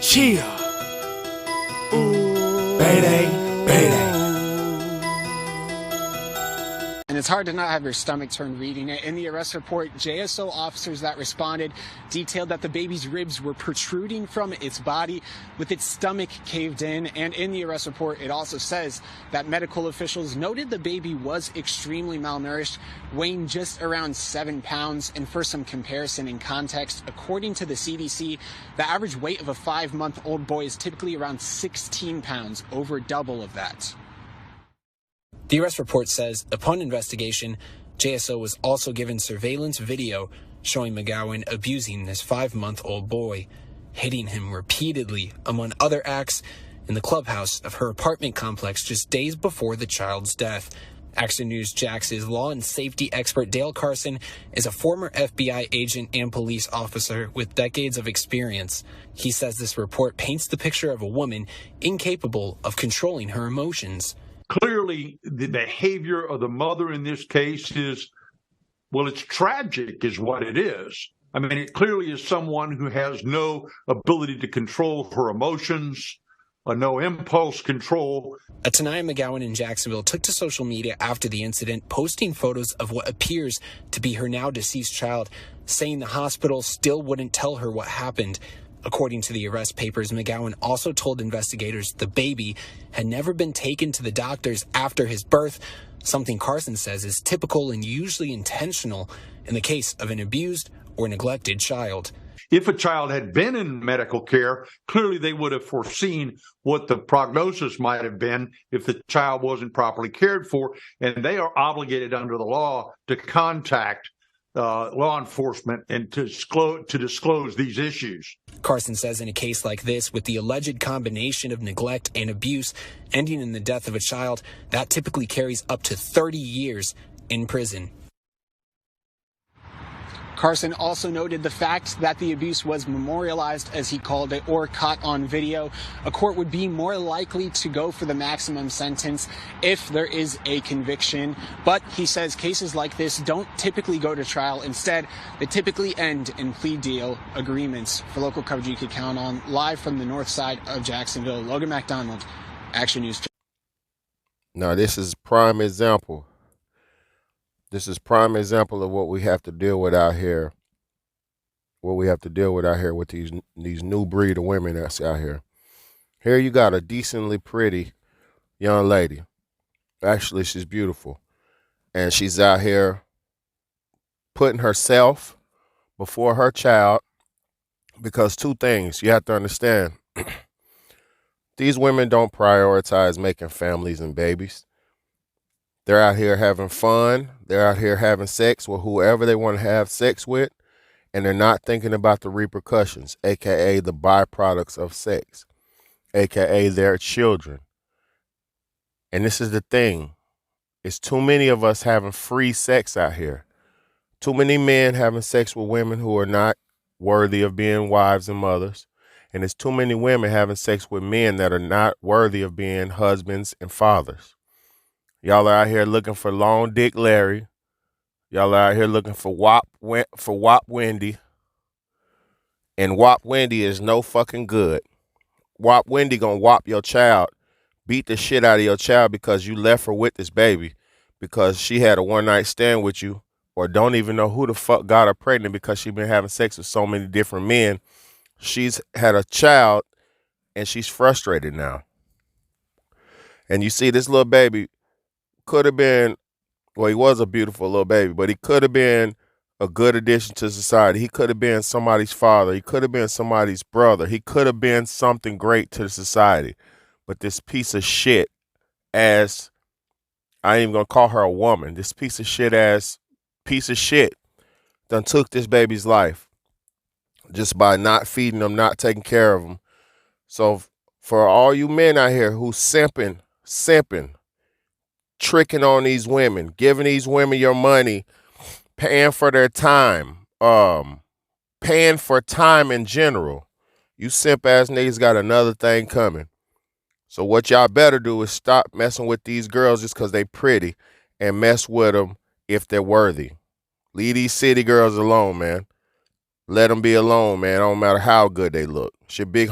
Chia. Payday, payday. And it's hard to not have your stomach turn reading it. In the arrest report, JSO officers that responded detailed that the baby's ribs were protruding from its body with its stomach caved in. And in the arrest report, it also says that medical officials noted the baby was extremely malnourished, weighing just around 7 pounds. And for some comparison and context, according to the CDC, the average weight of a 5-month-old boy is typically around 16 pounds, over double of that. The arrest report says, upon investigation, JSO was also given surveillance video showing McGowan abusing this 5-month-old boy, hitting him repeatedly, among other acts, in the clubhouse of her apartment complex just days before the child's death. Action News Jax's law and safety expert Dale Carson is a former FBI agent and police officer with decades of experience. He says this report paints the picture of a woman incapable of controlling her emotions. Clearly, the behavior of the mother in this case is, well, it's tragic is what it is. I mean, it clearly is someone who has no ability to control her emotions, no impulse control. Tanaya McGowan in Jacksonville took to social media after the incident, posting photos of what appears to be her now deceased child, saying the hospital still wouldn't tell her what happened. According to the arrest papers, McGowan also told investigators the baby had never been taken to the doctors after his birth, something Carson says is typical and usually intentional in the case of an abused or neglected child. If a child had been in medical care, clearly they would have foreseen what the prognosis might have been if the child wasn't properly cared for, and they are obligated under the law to contact law enforcement and to disclose these issues. Carson says in a case like this, with the alleged combination of neglect and abuse ending in the death of a child, that typically carries up to 30 years in prison. Carson also noted the fact that the abuse was memorialized, as he called it, or caught on video. A court would be more likely to go for the maximum sentence if there is a conviction. But he says cases like this don't typically go to trial. Instead, they typically end in plea deal agreements. For local coverage you can count on, live from the north side of Jacksonville, Logan McDonald, Action News. Now, this is prime example. This is prime example of what we have to deal with out here. What we have to deal with out here with these new breed of women that's out here. Here you got a decently pretty young lady. Actually, she's beautiful. And she's out here putting herself before her child because two things you have to understand. These women don't prioritize making families and babies. They're out here having fun. They're out here having sex with whoever they want to have sex with, and they're not thinking about the repercussions, a.k.a. the byproducts of sex, a.k.a. their children. And this is the thing. It's too many of us having free sex out here. Too many men having sex with women who are not worthy of being wives and mothers. And there's too many women having sex with men that are not worthy of being husbands and fathers. Y'all are out here looking for Long Dick Larry. Y'all are out here looking for Wop Wendy. And Wop Wendy is no fucking good. Wop Wendy gonna whop your child, beat the shit out of your child because you left her with this baby, because she had a one-night stand with you, or don't even know who the fuck got her pregnant because she been having sex with so many different men. She's had a child and she's frustrated now. And you see this little baby could have been, well, he was a beautiful little baby, but he could have been a good addition to society. He could have been somebody's father. He could have been somebody's brother. He could have been something great to society. But this piece of shit ass, I ain't even gonna call her a woman, this piece of shit done took this baby's life just by not feeding them, not taking care of them. So for all you men out here who simping, tricking on these women, giving these women your money, paying for their time, paying for time in general, you simp ass niggas got another thing coming. So what y'all better do is stop messing with these girls just because they pretty and mess with them if they're worthy. Leave these city girls alone, man. Let them be alone, man. Don't matter how good they look. Shit big.